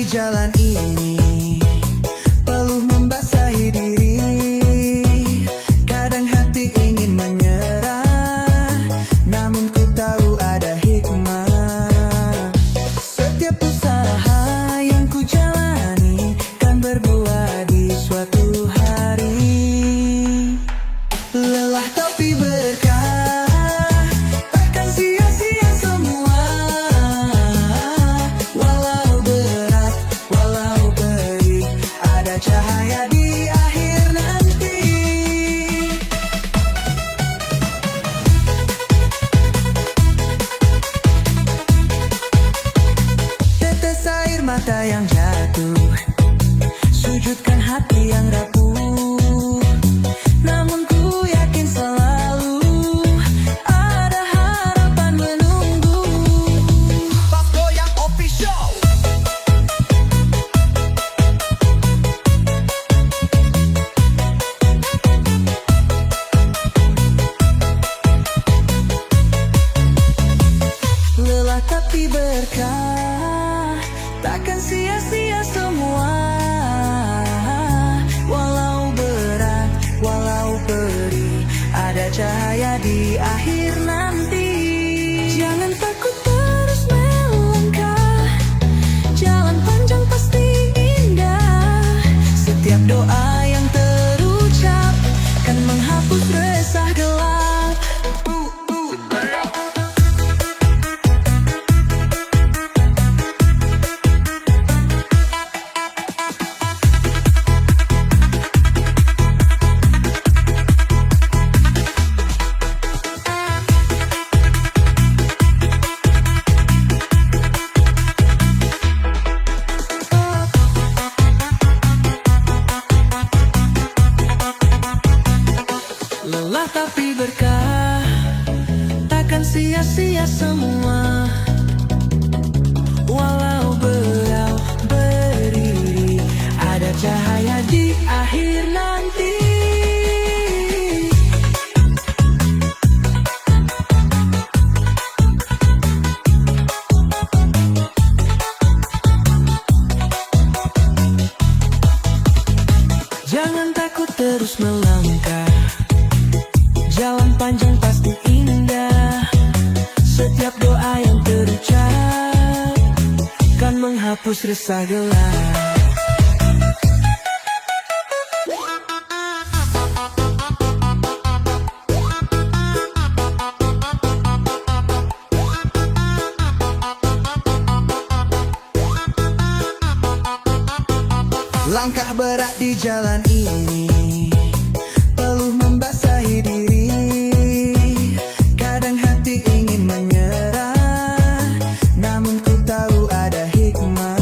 di jalan ini peluh membasahi diri. Kadang hati ingin menyerah, namun ku tahu ada hikmah. Setiap usaha yang ku jalani kan berbuah di suatu hari. Lelah tapi berkah, takkan sia-sia semua. Walau berat, walau perih, ada cahaya di akhir nanti. Tetes air mata yang jatuh, sujudkan hati yang rapuh. Namun ku yakin selalu ada harapan menunggu. Pas Goyang Official. Lelah tapi berkah, takkan sia-sia semua. Walau berat, walau perih, ada cahaya di akhir nanti. Jangan takut terus melangkah, jalan panjang pasti indah. Setiap doa yang terucap kan menghapus resah gelap. Lelah tapi berkah, takkan sia-sia semua. Walau belau berdiri, ada cahaya di akhir nanti. Jangan takut terus melangkah, jalan panjang pasti indah. Setiap doa yang terucap kan menghapus resah gelap. Langkah berat di jalan ini peluh membasahi diri. Kadang hati ingin menyerah, namun ku tahu ada hikmah.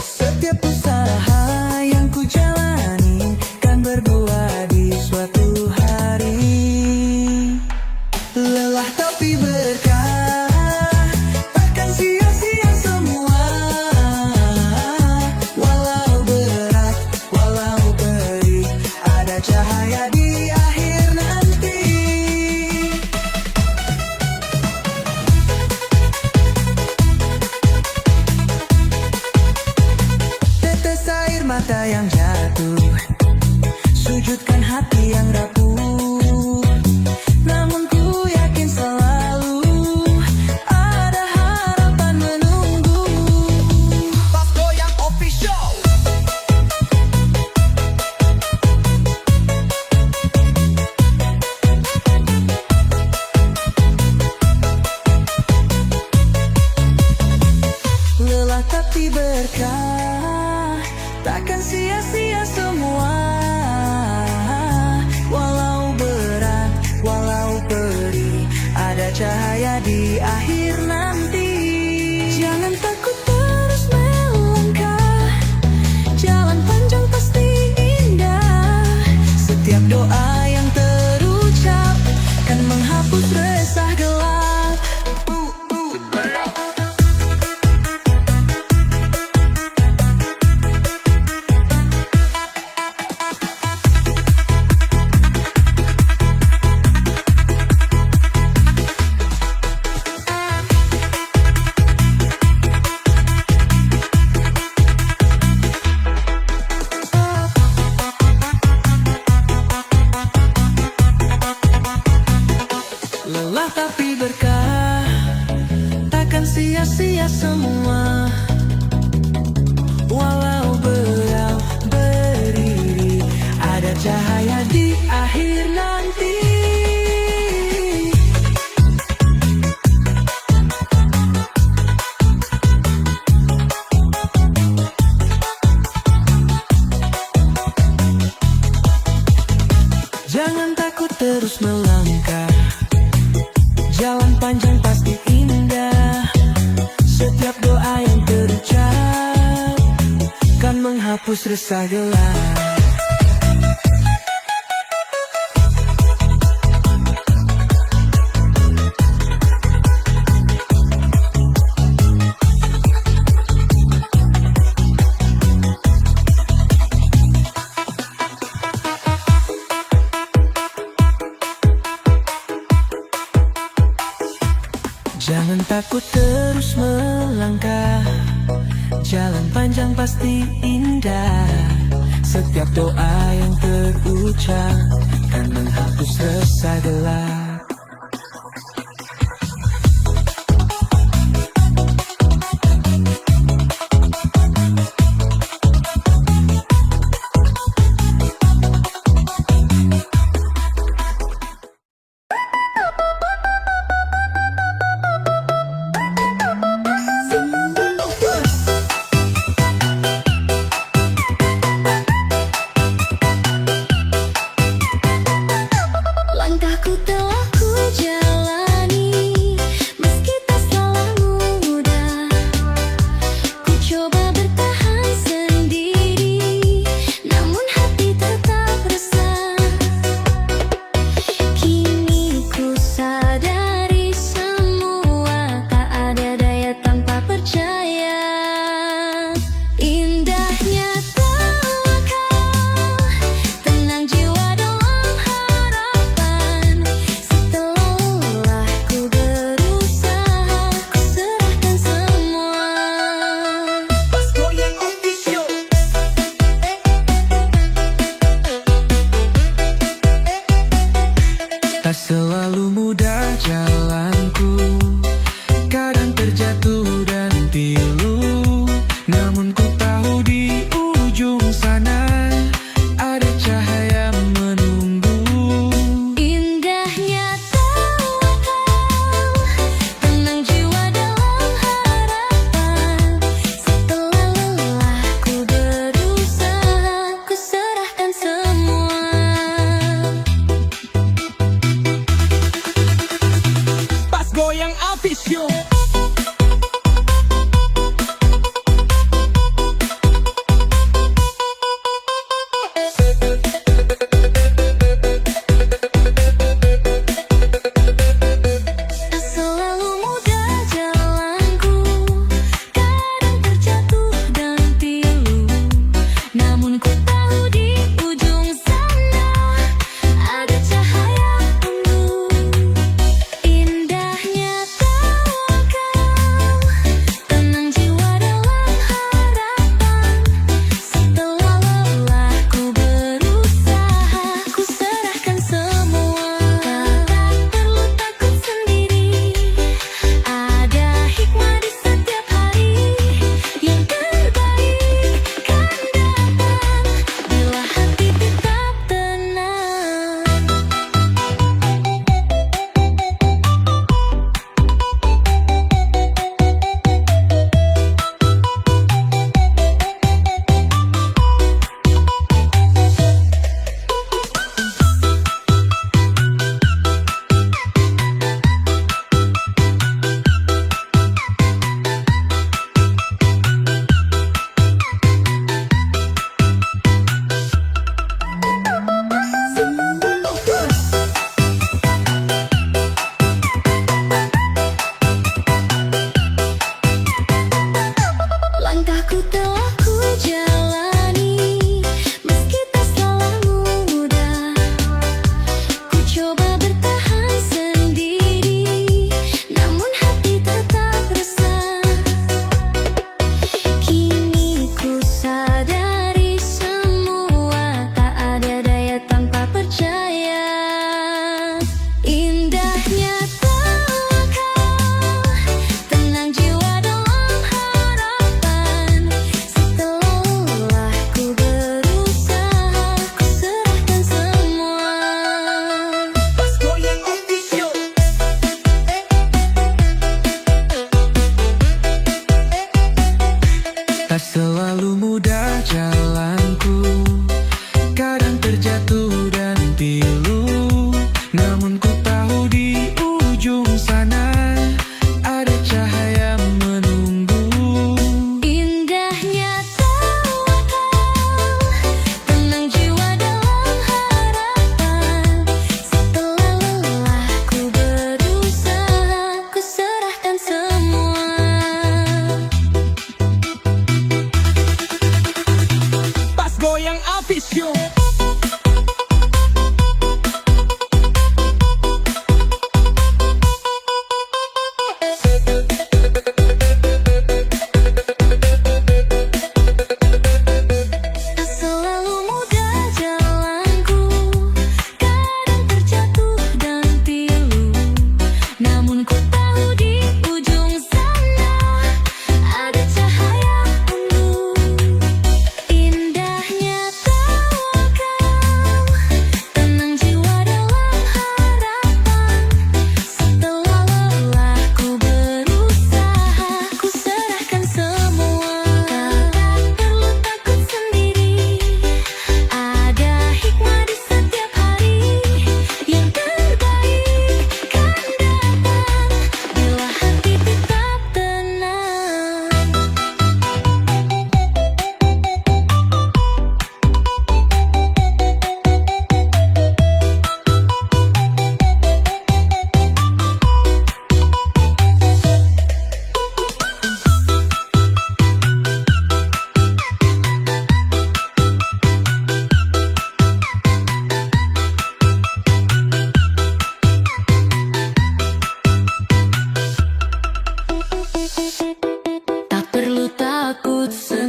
Setiap usaha yang ku jalani kan berbuah di suatu hari. Lelah tapi berkah, takkan sia-sia semua. Walau berat, walau perih, ada cahaya di akhir nanti. Tetes air mata yang jatuh, sujudkan hati yang rapuh. Namun ku yakin selalu ada harapan menunggu. Pas Goyang Official. Lelah tapi berkah, takkan sia-sia semua. Walau berat, walau perih, ada cahaya di akhir nanti. Jangan takut terus melangkah, jalan panjang pasti indah. Setiap doa yang terucap kan menghapus resah gelap. menghapus resah gelap. Jangan takut terus melangkah, jalan panjang pasti indah. Setiap doa yang terucap kan menghapus resah gelap. Langkahku telah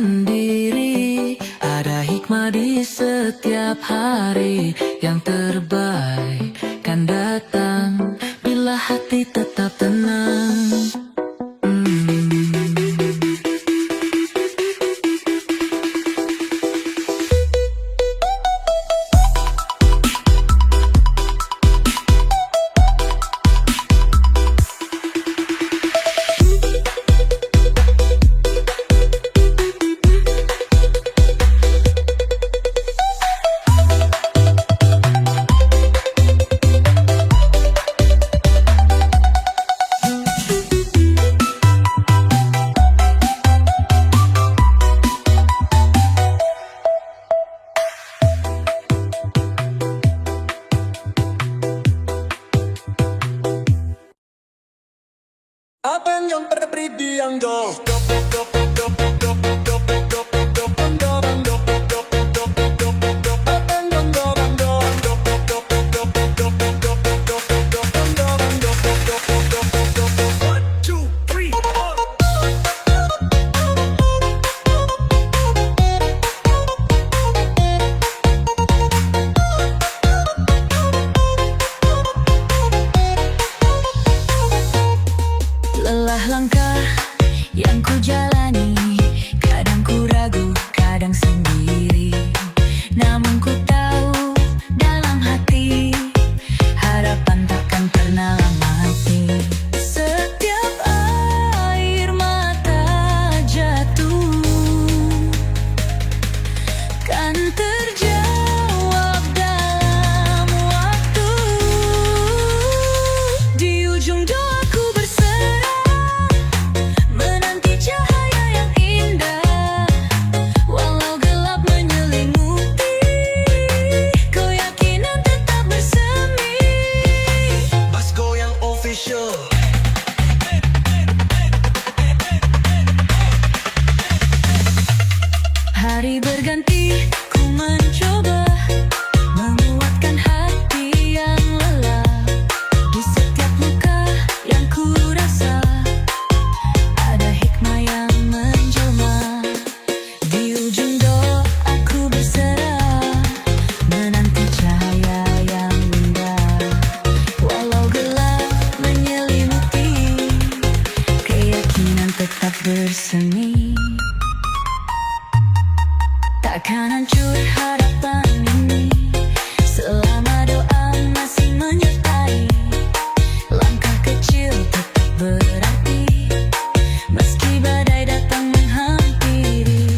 sendiri. Ada hikmah di setiap hari. Yang terbaik kan datang bila hati tetap tenang. Apa yang berpridiangdo? Lelah langkah yang ku jalani, kadang ku ragu, kadang sendiri. Namun ku tahu dalam hati, harapan takkan pernah mati. Setiap air mata jatuh kan terjawab dalam waktu. Di ujung doaku menanti cahaya yang indah, walau gelap menyelimuti, keyakinan tetap bersemi. Mas Goyang Official. Hari berganti, ku mencoba menguatkan hati yang lelah. Di setiap luka yang ku rasa, ada hikmah yang menjelma. Di ujung doaku berserah, menanti cahaya yang indah, walau gelap menyelimuti, keyakinan tetap bersemi. Takkan hancur harapan ini selama doa masih menyertai. Langkah kecil tetap berarti, meski badai datang menghampiri.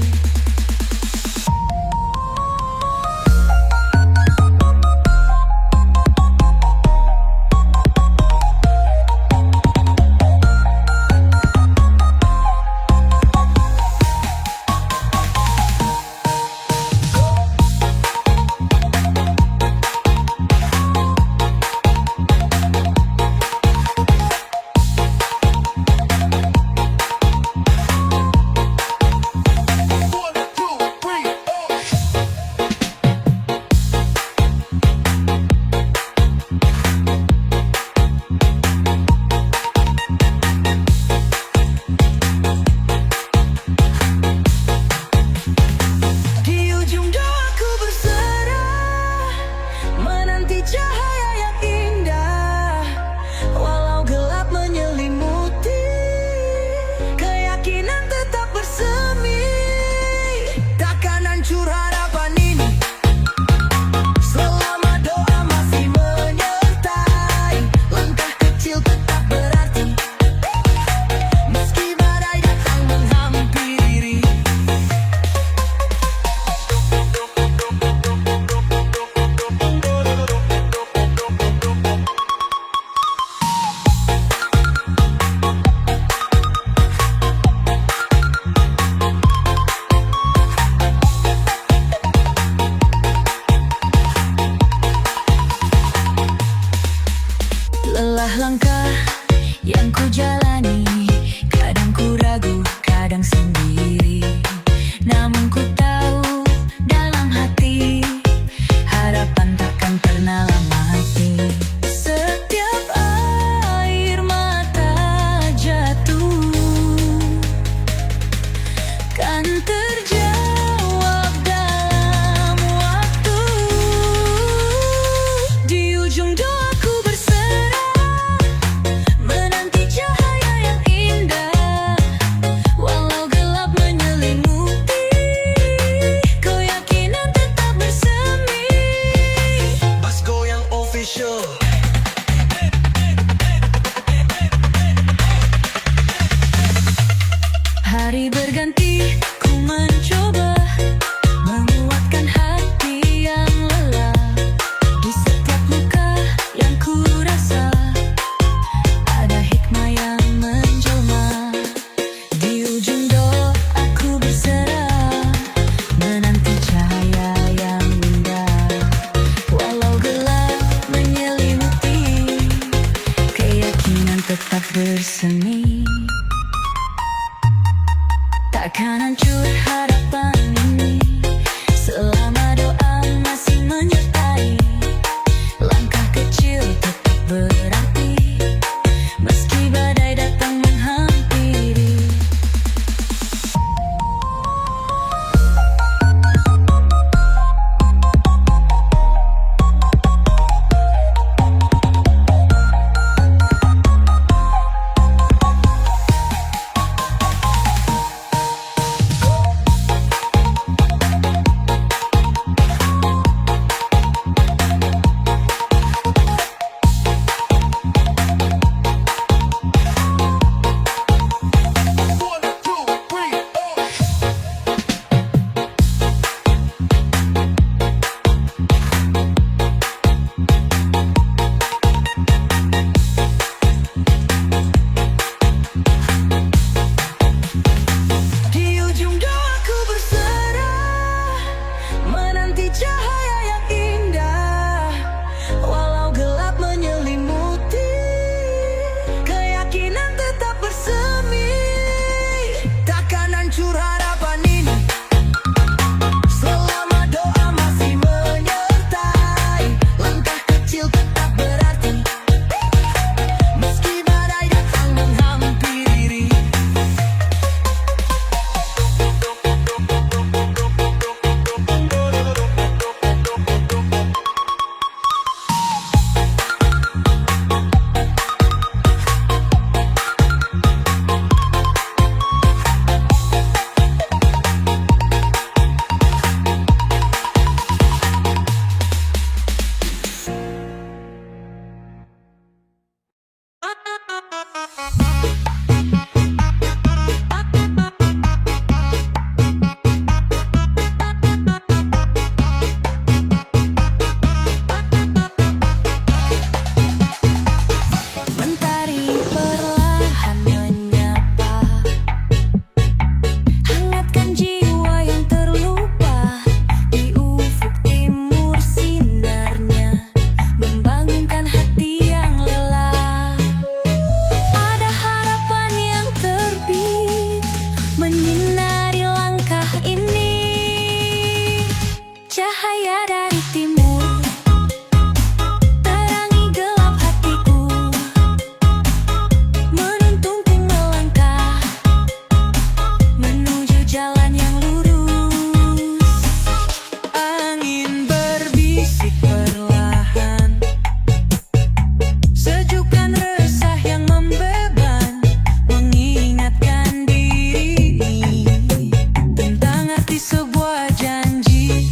seperti sebuah janji.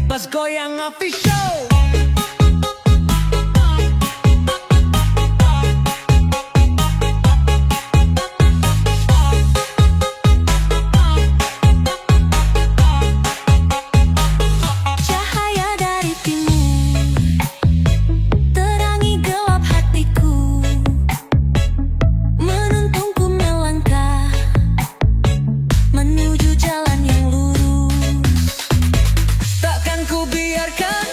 Bas goyang official. Cahaya dari timur terangi gelap hatiku, menuntunku melangkah menuju jalan yang lurus. Takkan ku biarkan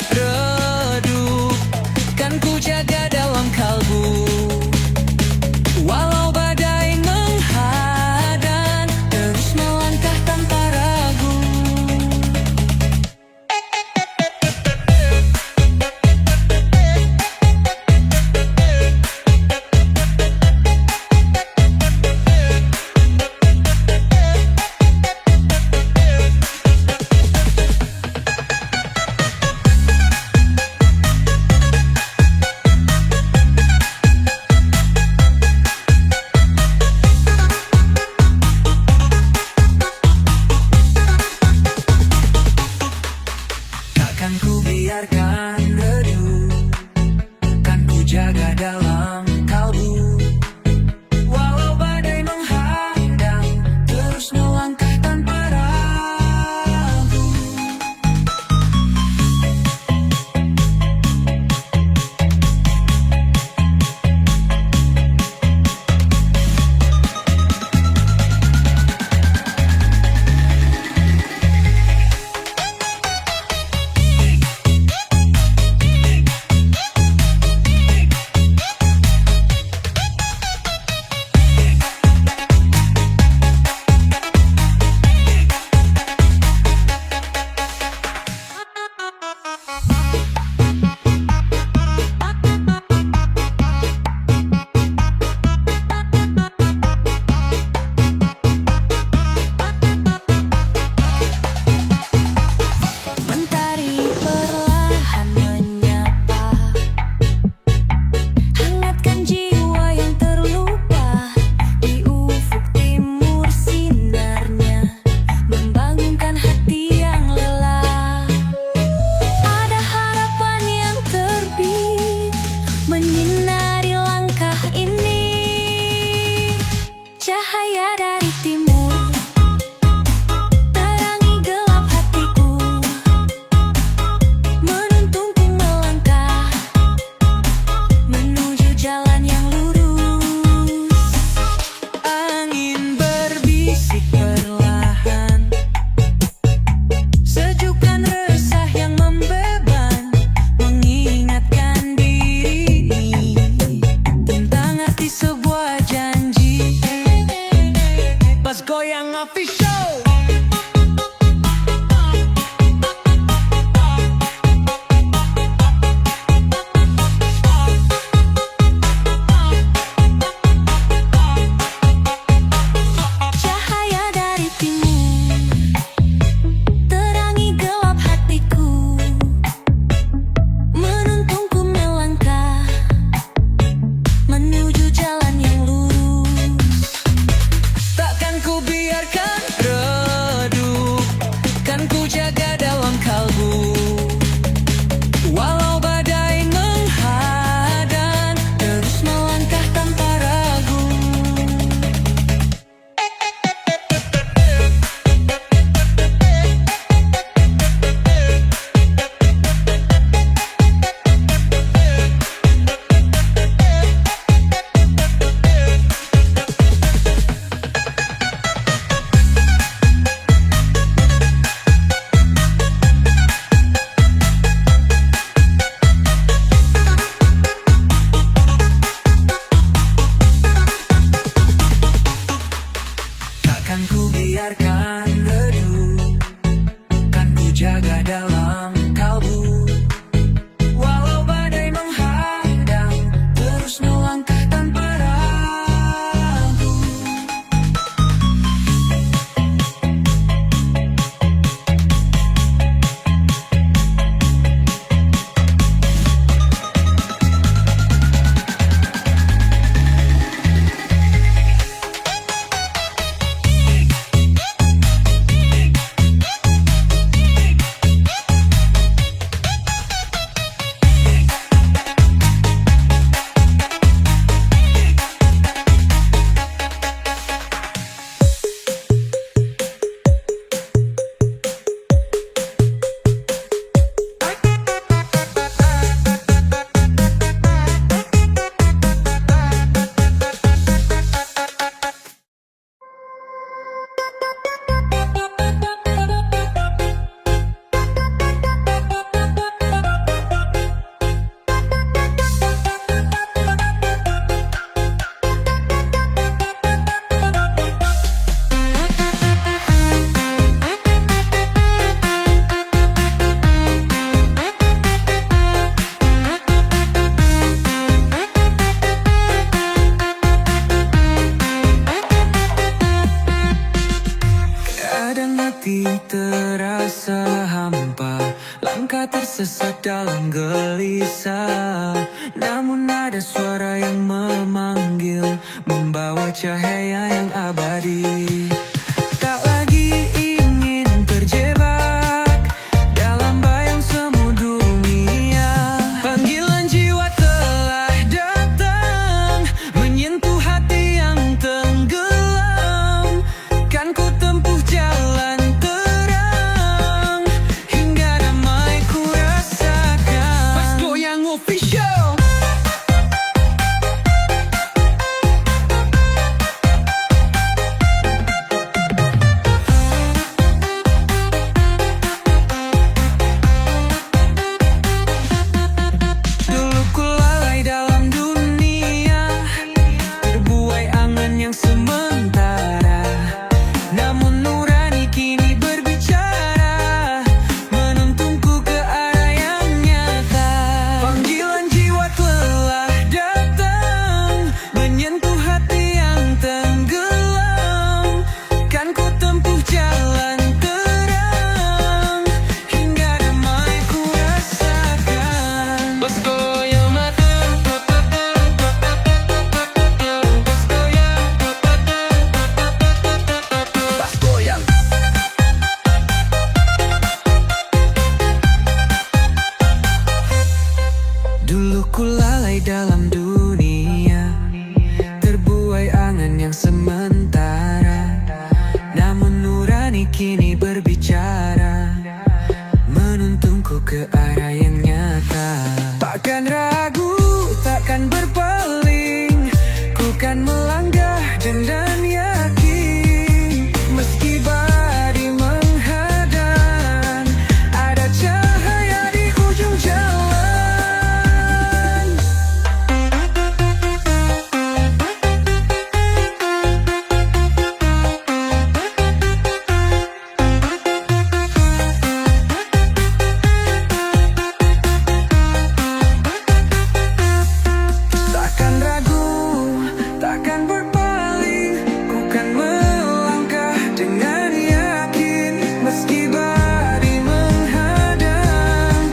Kadang hati terasa hampa, langkah tersesat dalam gelisah. Namun ada suara yang memanggil, membawa cahaya yang abadi. Tak lagi ingin terjebak dalam bayang semu dunia. Panggilan jiwa telah datang, menyentuh hati yang tenggelam. Kan ku tempuh jalan terang, hingga damai ku rasakan. Mas Goyang Official. Dulu ku lalai dalam dunia, terbuai angan yang sementara. Namun nurani kini berbicara, menuntunku ke arah yang nyata. Panggilan jiwa telah datang, menyentuh hati yang tenggelam. Kan ku tempuh jalan terang, hingga damai ku rasakan. Mas goyang mata, mas goyang, mas goyang. Dulu ku lalai dalam dunia, terbuai angan yang sementara. Namun nurani kini berbicara, menuntunku ke arah yang nyata. Takkan ragu, takkan berpaling, ku kan melangkah dengan yakin. Meski badai menghadang, ada cahaya di ujung jalan. Takkan ragu, takkan berpaling, ku kan melangkah dengan yakin. Meski badai menghadang,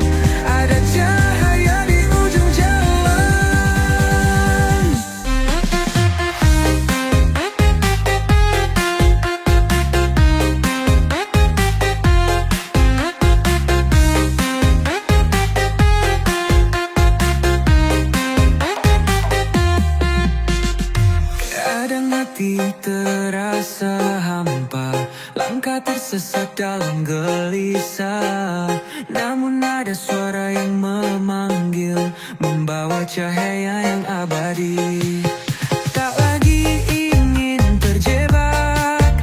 ada cahaya di ujung jalan. Kadang hati terasa hampa, langkah tersesat dalam gelisah. Namun ada suara yang memanggil, membawa cahaya yang abadi. Tak lagi ingin terjebak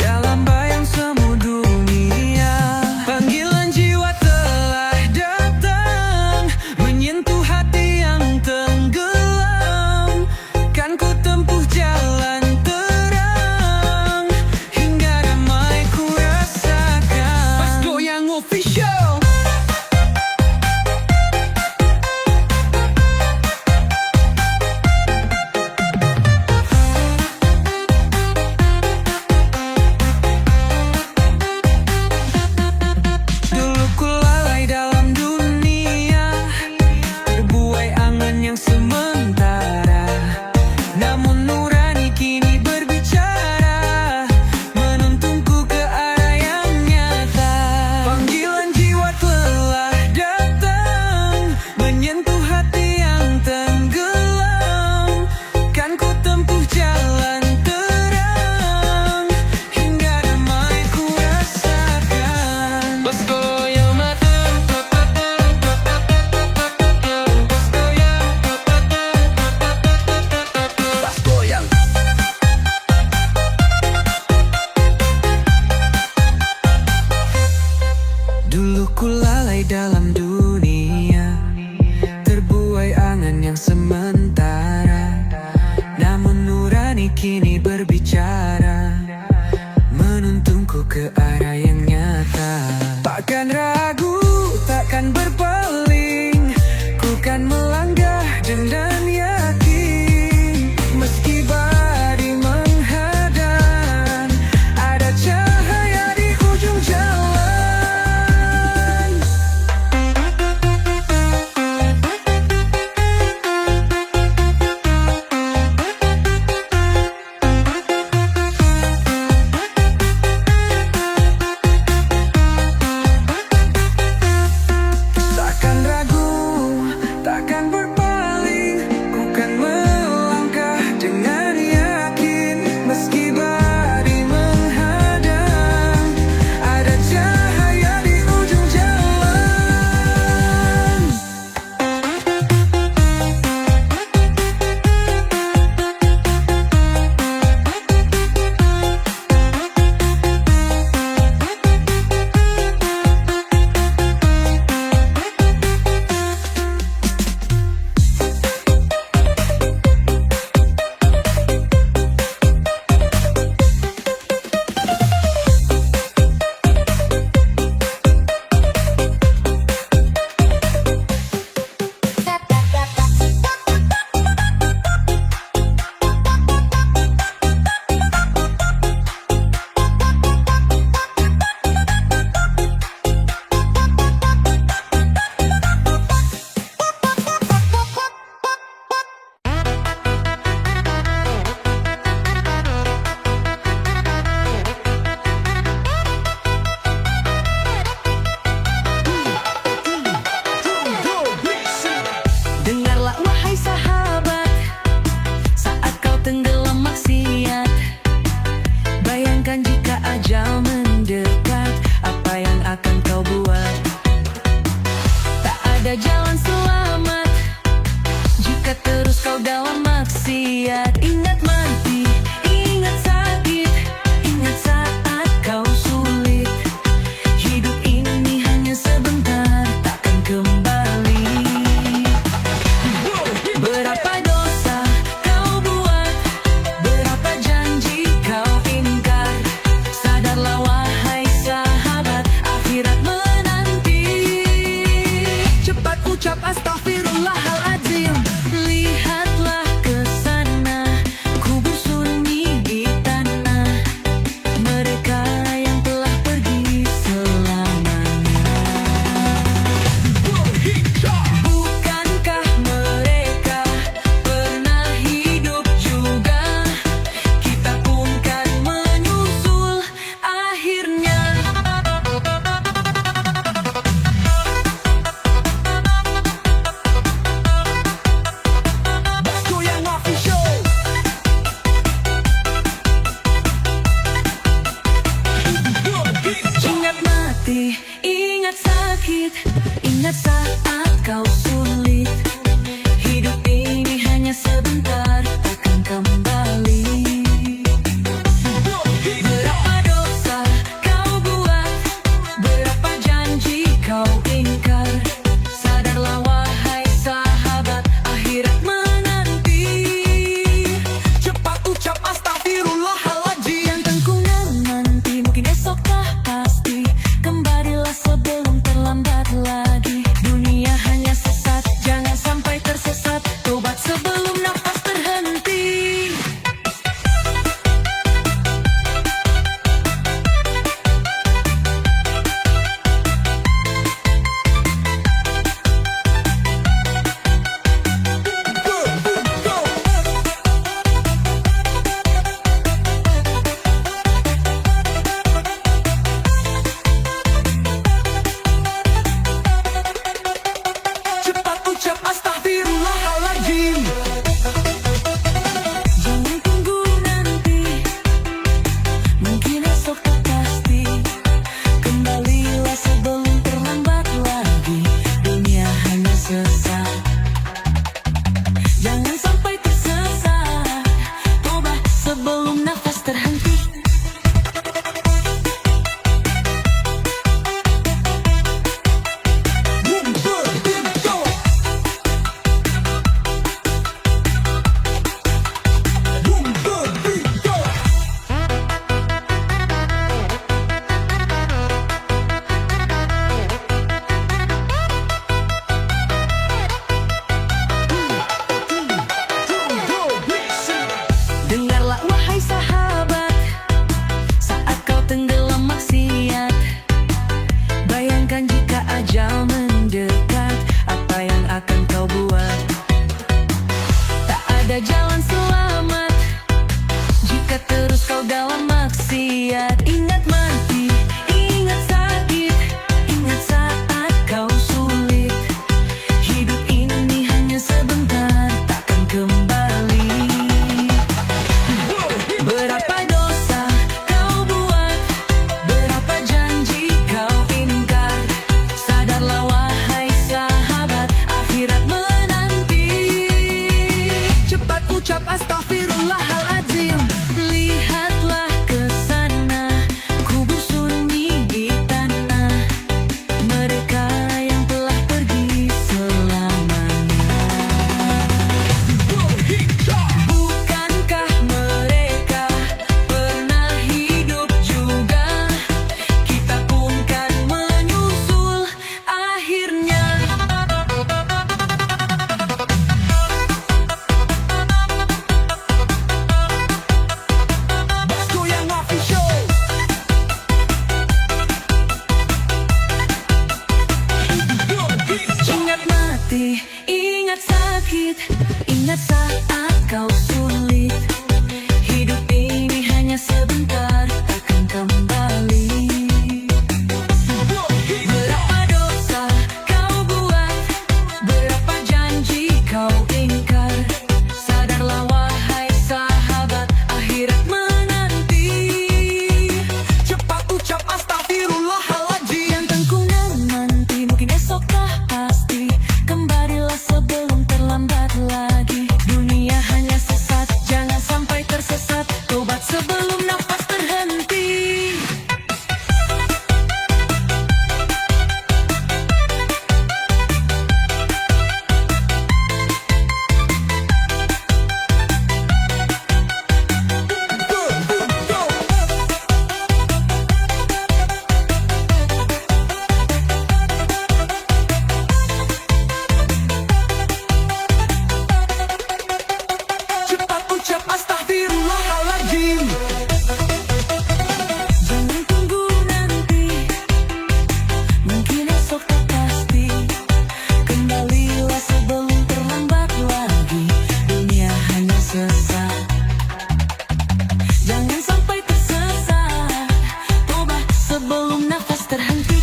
dalam bayang semu dunia. Panggilan jiwa telah datang, menyentuh hati yang tenggelam. Kan ku tempuh jalan terang, hingga damai ku rasakan. Mas Goyang Official. Dulu ku lalai dalam dunia, terbuai angan yang sementara. Namun nurani kini berbicara, menuntunku ke arah yang nyata. Panggilan jiwa telah datang, menyentuh hati yang tenggelam. Kan ku tempuh jalan terang, hingga damai ku rasakan. Mas goyang mata, mas goyang, mas goyang. Dulu ku lalai dalam dunia, terbuai angan yang sementara. Namun nurani kini berbicara, menuntunku ke arah yang nyata. Takkan ragu, takkan berpaling, ku kan melangkah dengan yakin. Meski badai menghadang, ada cahaya di sebelum nafas terhenti.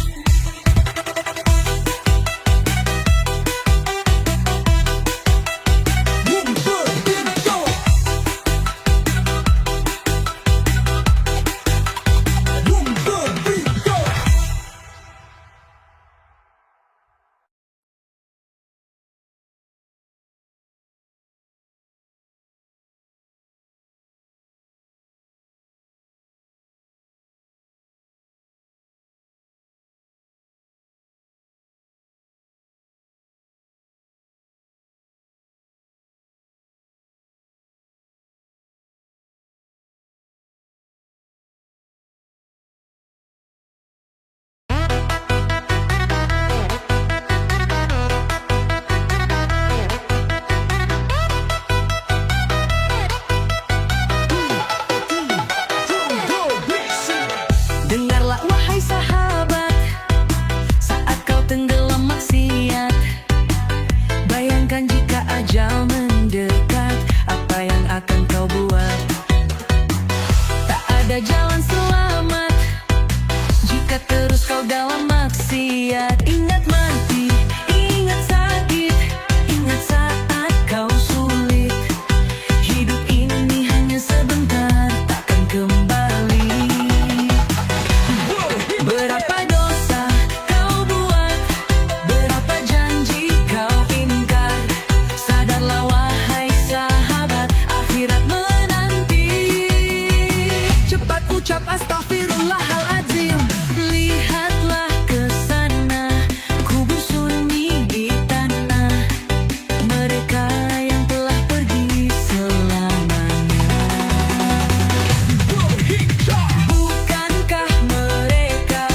Dengarlah wahai sahabat, saat kau tenggelam maksiat, bayangkan jika ajal mendekat, apa yang akan kau buat? Tak ada jalan selamat jika terus kau dalam maksiat. Ingat mati, ingat sakit, ingat saat kau sulit. Hidup ini hanya sebentar, takkan kembali. Berapa dosa kau buat, berapa janji kau ingkar. Sadarlah wahai sahabat, akhirat menanti. Cepat ucap astagfirullahaladzim. Lihatlah ke sana, kubur sunyi di tanah mereka yang telah pergi selamanya. Bukankah mereka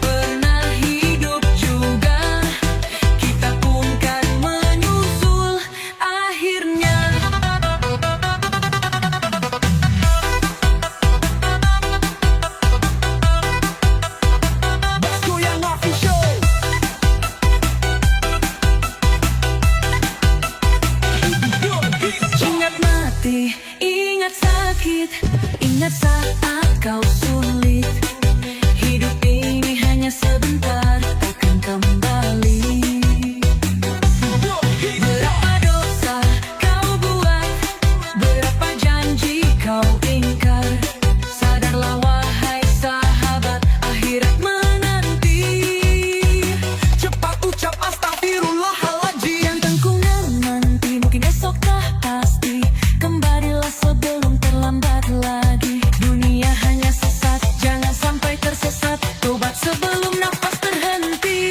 pernah hidup juga? Kita pun kan menyusul akhirnya. Goyang official. Ingat mati, ingat sakit, ingat saat kau sulit. Hidup ini hanya sebentar, takkan kembali. Berapa dosa kau buat, berapa janji kau ingkar. Sadarlah wahai sahabat, akhirat menanti. Cepat ucap astagfirullahaladzim. Yang tengkungan nanti, mungkin esok dah pasti. Kembalilah sebelum terlambat lagi. Dunia hanya sesat, jangan sampai tersesat. Tobat sebelum nafas terhenti.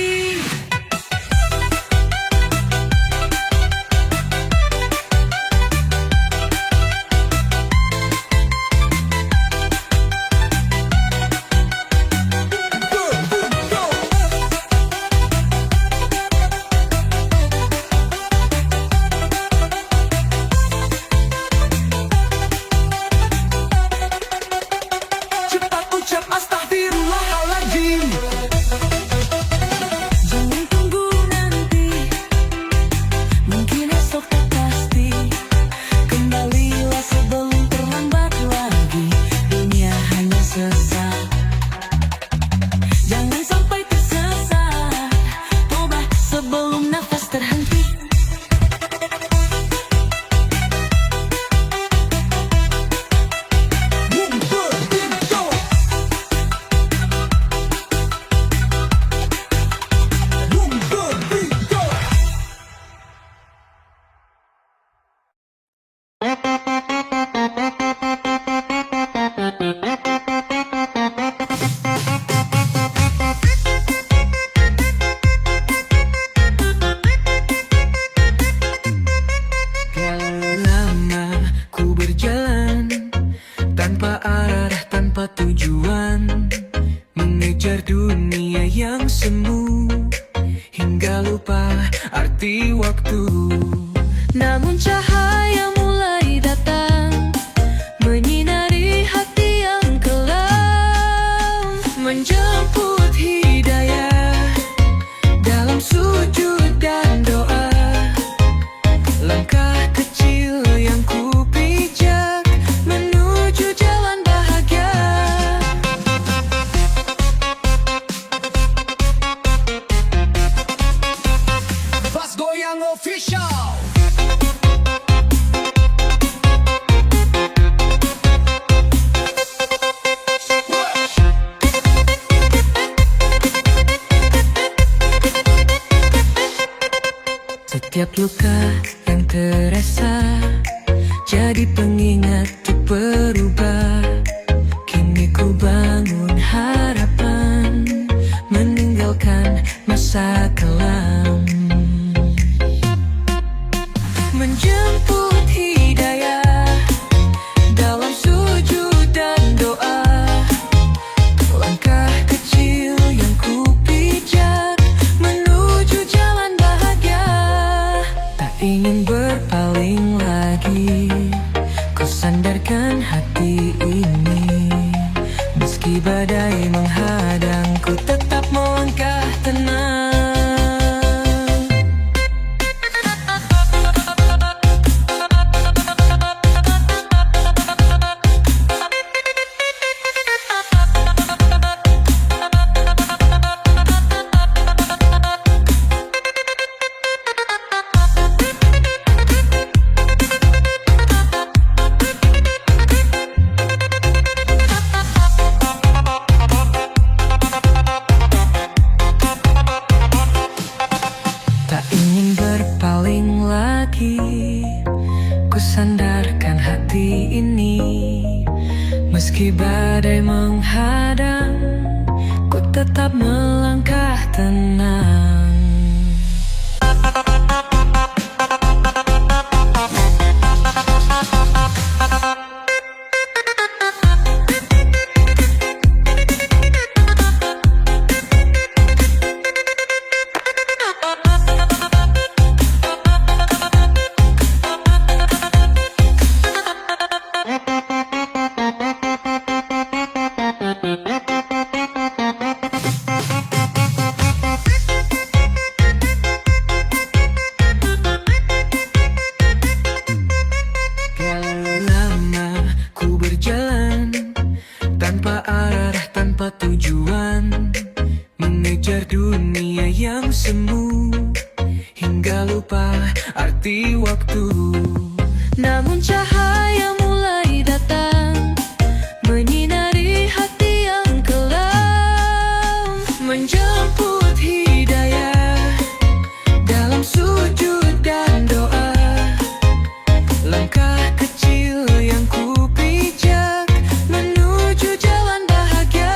Cepat ucap astagfirullahaladzim. Jangan tunggu nanti, mungkin esok tak pasti. Kembalilah sebelum terlambat lagi. Dunia hanya sesat, jangan sampai tersesat. Tobat sebelum nafas terhenti. Lama ku berjalan tanpa arah, tanpa tujuan, mengejar dunia yang semu hingga lupa arti waktu. Namun cahaya mulai datang, menyinari hati yang kelam, menjemput hidayah dalam sujud dan doa. Langkah kecil yang ku pijak menuju jalan bahagia. Setiap luka yang terasa jadi pengingat untuk berubah. Kini ku bangun harapan, meninggalkan masa kelam. Menjemput hidayah dalam sujud dan doa. Langkah kecil yang ku pijak menuju jalan bahagia. Tak ingin berpaling lagi, ku sandarkan hati ini. Meski badai menghadang, ku tetap melangkah tenang. Berpaling lagi, ku sandarkan hati ini. Meski badai menghadang, ku tetap melangkah tenang. Tanpa arah, tanpa tujuan, mengejar dunia yang semu, hingga lupa arti waktu. Namun cahaya mulai datang, menyinari hati yang kelam. Menjemput hidayah dalam sujud dan doa. Langkah kecil yang ku pijak menuju jalan bahagia.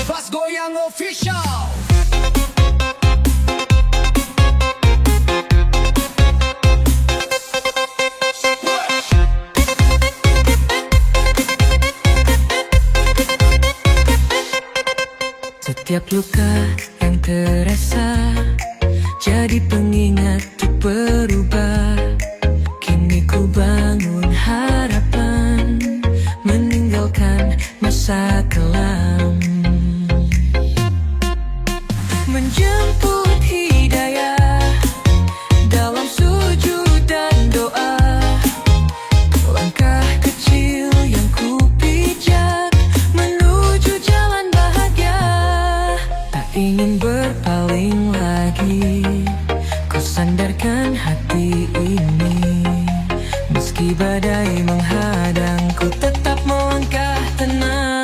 Pas Goyang Official. Setiap luka yang terasa jadi pengingat untuk berubah. Kini ku bangun harapan, meninggalkan masa kelam. Menjemput hidayah dalam sujud dan doa. Langkah kecil yang ku pijak menuju jalan bahagia. Tak ingin berpaling lagi, ku sandarkan hati ini. Meski badai menghadang, ku tetap melangkah tenang.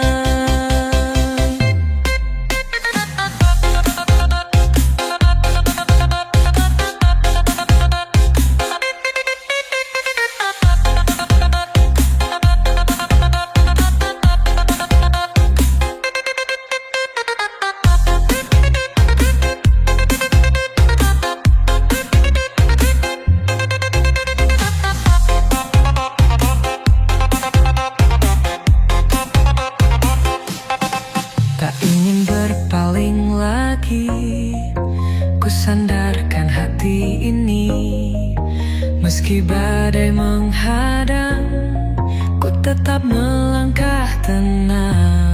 Tak ingin berpaling lagi, ku sandarkan hati ini. Meski badai menghadang, ku tetap melangkah tenang.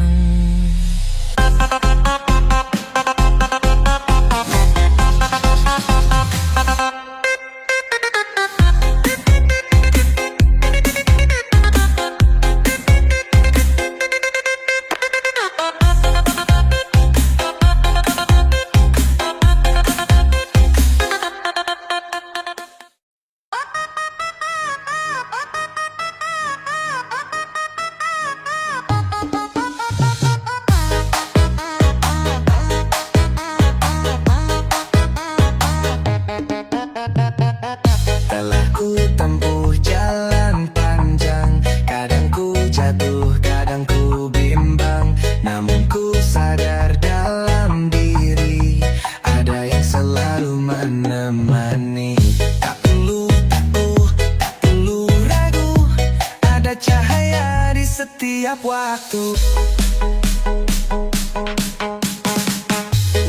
ada cahaya di setiap waktu.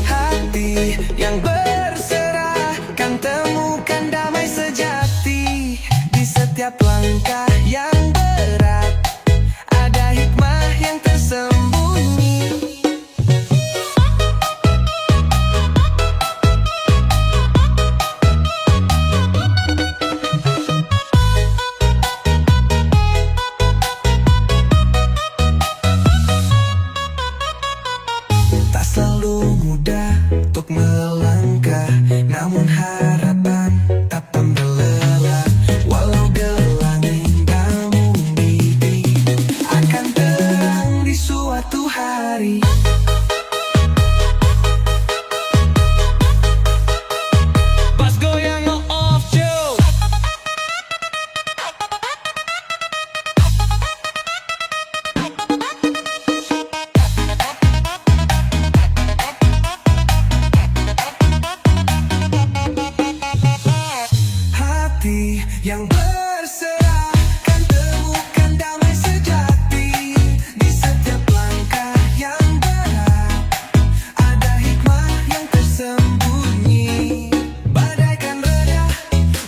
Hati yang berserah kan temukan damai sejati. Di setiap langkah yang berat ada hikmah yang tersembunyi. Tak selalu mudah untuk melangkah, namun harapan tak pernah lelah. Walau gelangin namun mimpi akan terang di suatu hari. Pas goyang off show. Hati yang berserah kan temukan damai sejati. Di setiap langkah yang berat ada hikmah yang tersembunyi. Badai kan reda,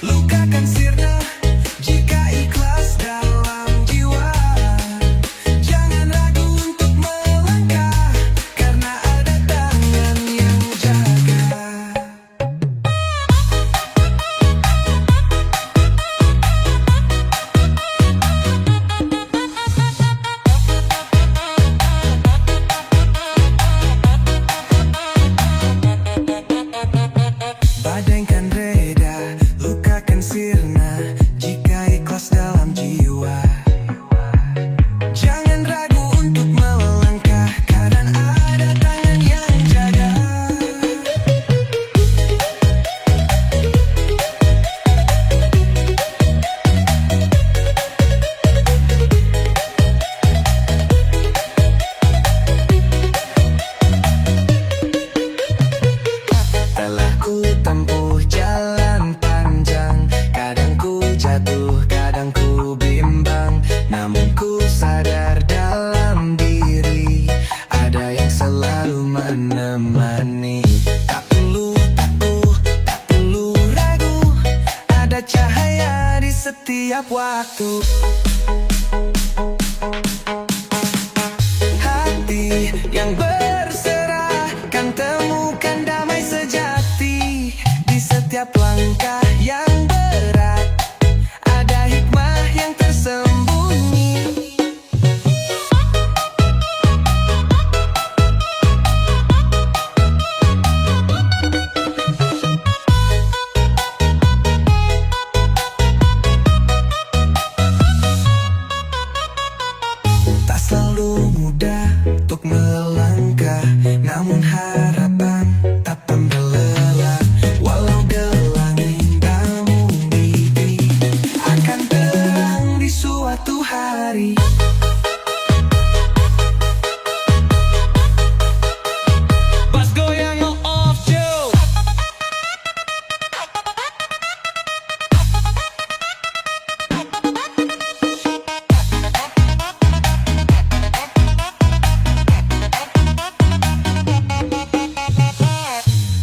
luka kan sirna jika ikhlas dalam jiwa. Jangan ragu untuk melangkah, karena ada tangan yang jaga. Badai kan reda, luka kan sirna jika ikhlas dalam jiwa. Jangan ragu untuk melangkah, karena ada tangan yang jaga. Telah ku tempuh jalan panjang, kadang ku jatuh, kadang ku bimbang. Namun ku sadar dalam diri ada yang selalu menemani. Tak perlu takut, tak perlu ragu, ada cahaya di setiap waktu. Hati yang berserah kan temukan damai sejati. Di setiap langkah yang berat ada hikmah yang tersembunyi. Tak selalu mudah untuk melangkah, namun harapan tak pernah lelah. Walau gelangin namun mimpi akan terang di suatu hari. Pas goyang off show.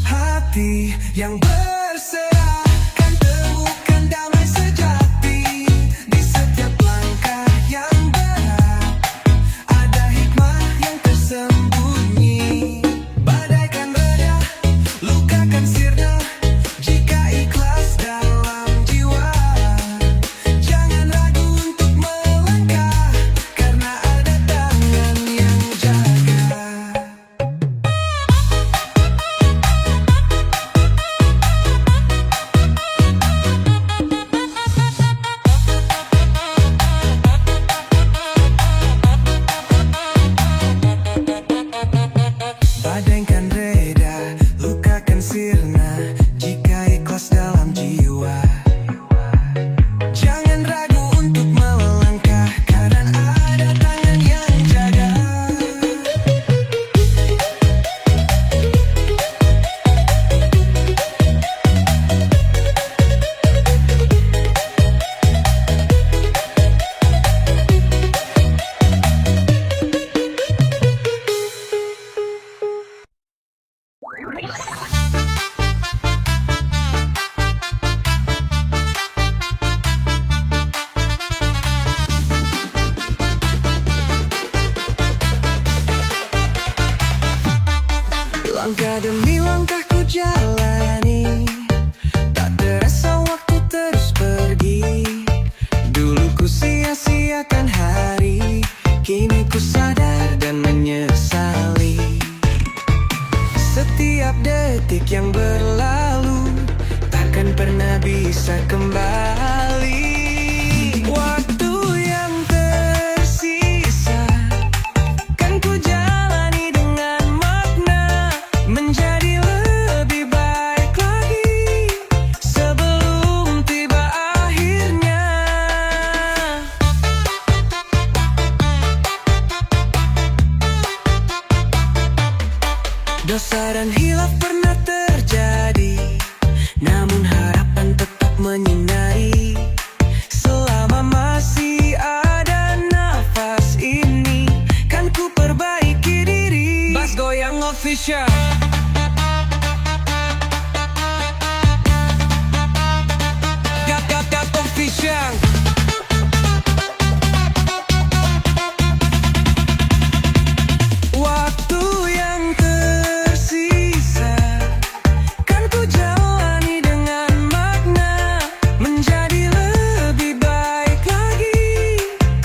Hati yang berserah kan temukan damai sejati. Di setiap langkah yang berat sia-siakan hari. Kini ku sadar dan menyesali. Setiap detik yang berlalu takkan pernah bisa kembali. Waktu yang tersisa kan ku jalani dengan makna, menjadi lebih baik lagi sebelum tiba akhirnya. Dosa dan hilaf pernah terjadi, namun harapan tetap menyinari. Selama masih ada nafas ini, kan ku perbaiki diri. Bas Goyang Official. Gat Official. Waktu yang tersisa kan ku jalani dengan makna, menjadi lebih baik lagi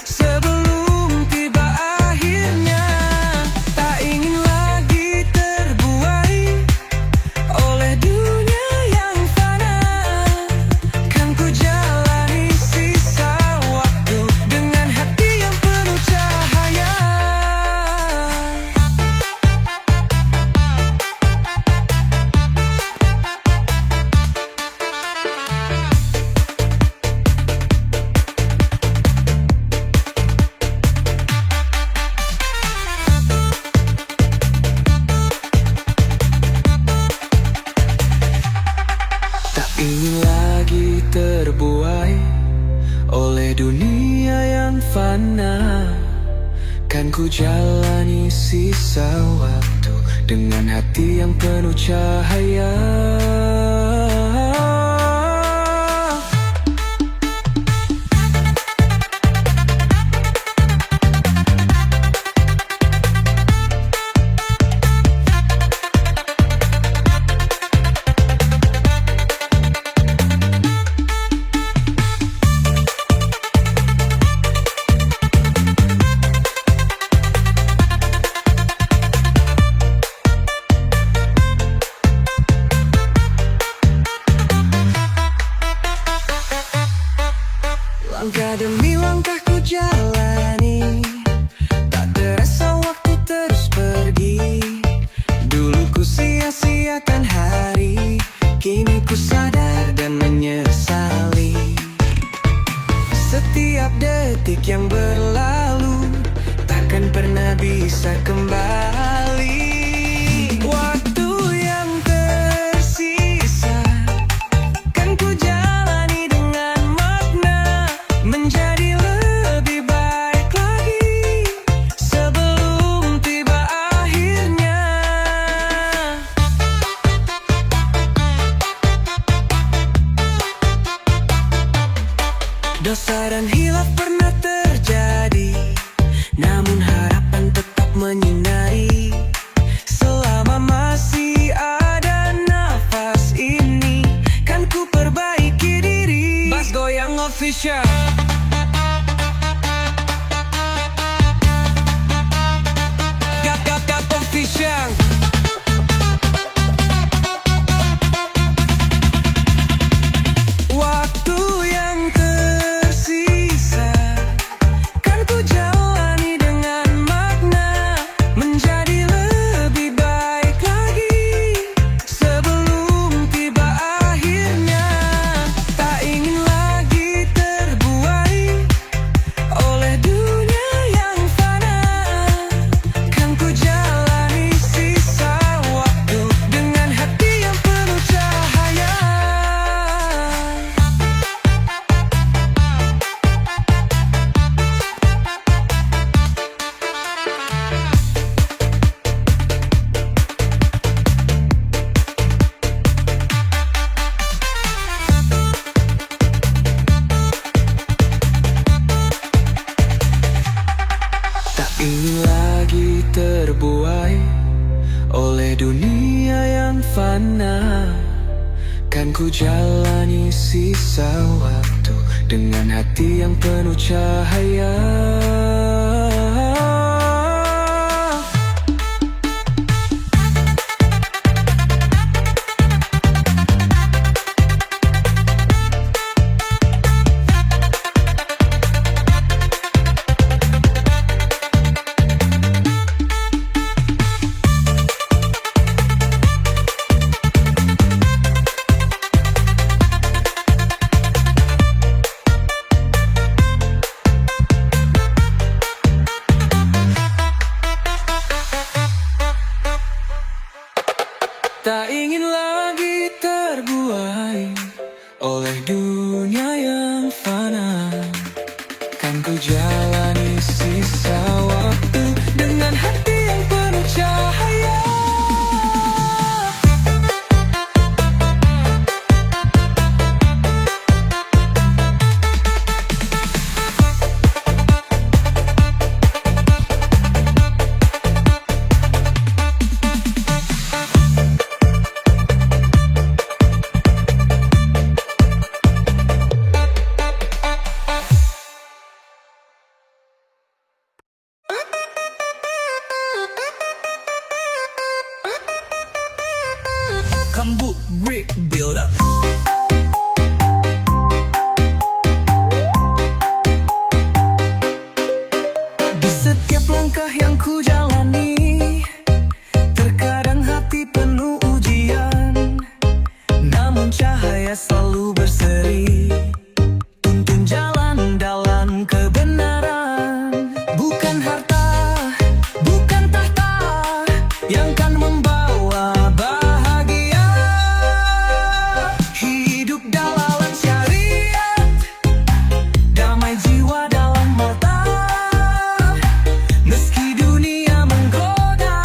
sebelum tiba akhirnya. Tak ingin lagi terbuai oleh dunia yang fana, kan ku jalani sisa waktu dengan hati yang penuh cahaya. Tak ingin lagi terbuai oleh dunia yang fana, kan ku jalani sisa waktu dengan hati yang penuh cahaya. Langkah demi langkah ku jalani, tak terasa waktu terus pergi. Dulu ku sia-siakan hari, kini ku sadar dan menyesali. Setiap detik yang berlalu takkan pernah bisa kembali. Waktu yang tersisa kan ku jalani dengan makna, menjadi lebih baik lagi sebelum tiba akhirnya. Dosa dan hilaf pernah terjadi, namun harapan tetap menyinari. Selama masih ada nafas ini, kan ku perbaiki diri. Bas Goyang Official. Gat Official. Waktu yang tersisa kan ku jalani dengan makna, menjadi lebih baik lagi sebelum tiba akhirnya. Tak ingin lagi terbuai oleh dunia yang fana, kan ku jalani sisa waktu dengan hati yang penuh cahaya. Tak ingin lagi terbuai oleh dunia yang fana, kan ku jalani sisa waktu dengan hati yang penuh cahaya. Tak ingin lagi terbuai oleh dunia yang fana. Kan ku jalani sisa waktu dengan hati yang penuh cahaya. Kambu Brick Builder. Di setiap langkah yang ku jalani, terkadang hati penuh ujian, namun cahaya selalu berseri. Tuntun jalan dalam kebenaran. Bukan harta, bukan tahta yang kan membawa bahagia. Hidup dalam syariat, damai jiwa dalam mata. Meski dunia menggoda,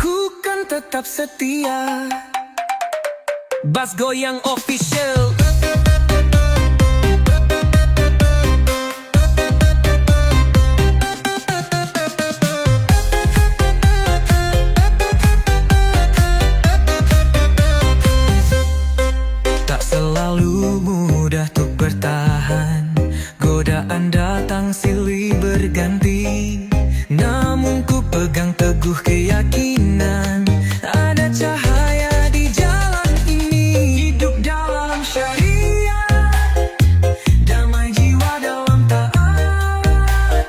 ku kan tetap setia. Bass Goyang Official. Tak selalu mudah untuk bertahan, godaan datang silih berganti. Namun ku pegang teguh keyakinan, ada cahaya di jalan ini. Hidup dalam syariat, damai jiwa dalam taat.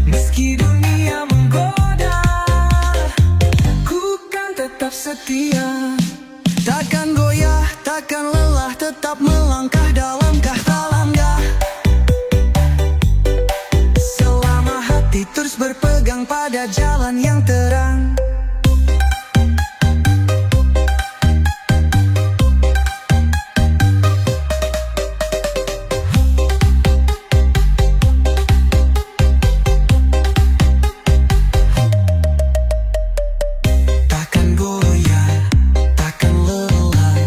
Meski dunia menggoda, ku kan tetap setia. Takkan goyah, takkan lelah, tetap melangkah dalam kata langkah. Selama hati terus berpegang pada jalan yang terang. Takkan goyah, takkan lelah,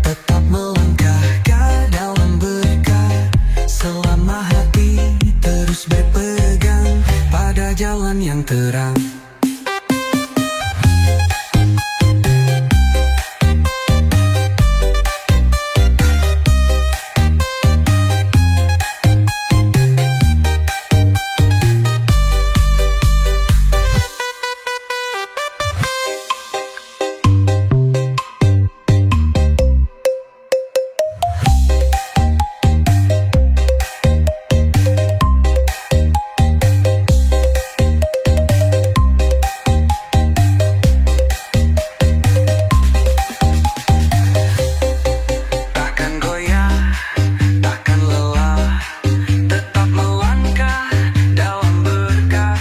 tetap melangkah dalam berkah. Selama hati terus berpegang pada jalan yang terang. Takkan goyah, takkan lelah, tetap melangkah dalam berkah.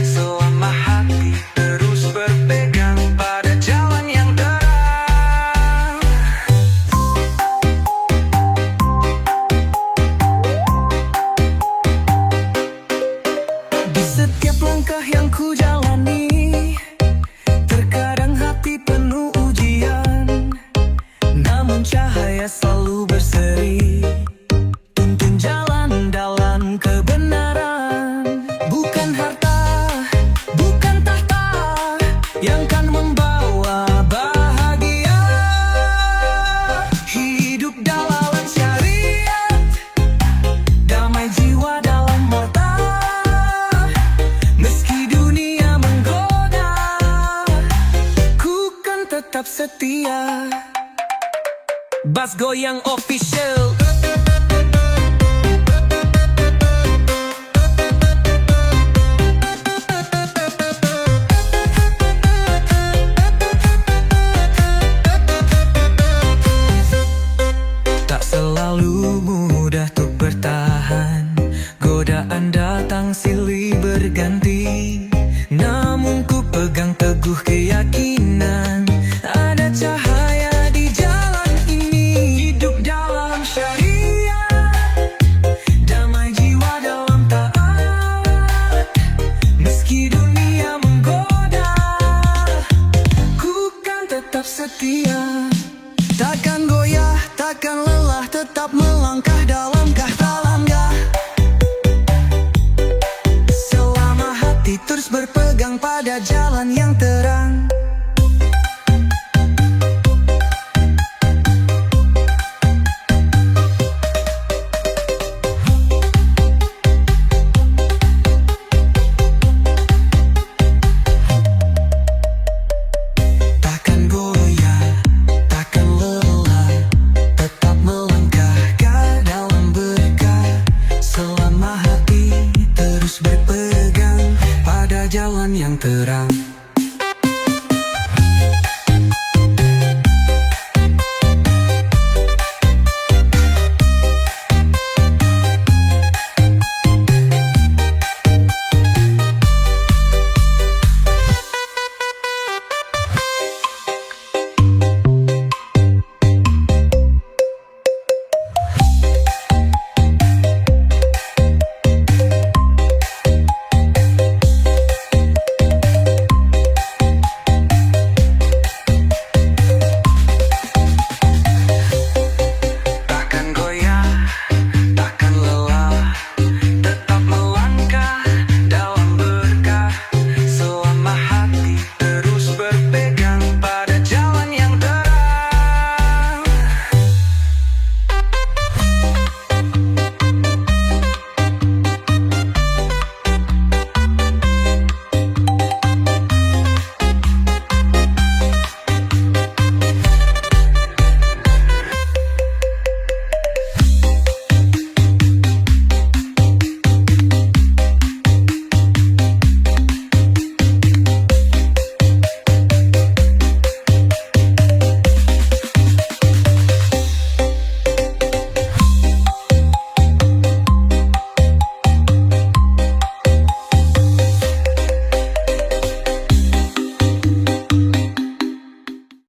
Selama hati terus berpegang pada jalan yang terang. Di setiap langkah yang ku jalani, terkadang hati penuh ujian, namun cahaya selalu berseri. Tuntun jalan dalam kebenaran. Bukan harta, bukan tahta yang kan membawa bahagia. Hidup dalam syariat, setia. Bass Goyang Official. Tak selalu mudah untuk bertahan, godaan datang silih berganti. Namun ku pegang teguh keyakinan, ada cahaya di jalan ini. Hidup dalam syariat, damai jiwa dalam taat. Meski dunia menggoda, ku kan tetap setia. Takkan goyah, takkan lelah, tetap melangkah dalam kata langkah. Selama hati terus berpegang pada jalan yang terang. Takkan goyah, takkan lelah, tetap melangkah dalam berkah. Selama hati terus berpegang pada jalan yang terang.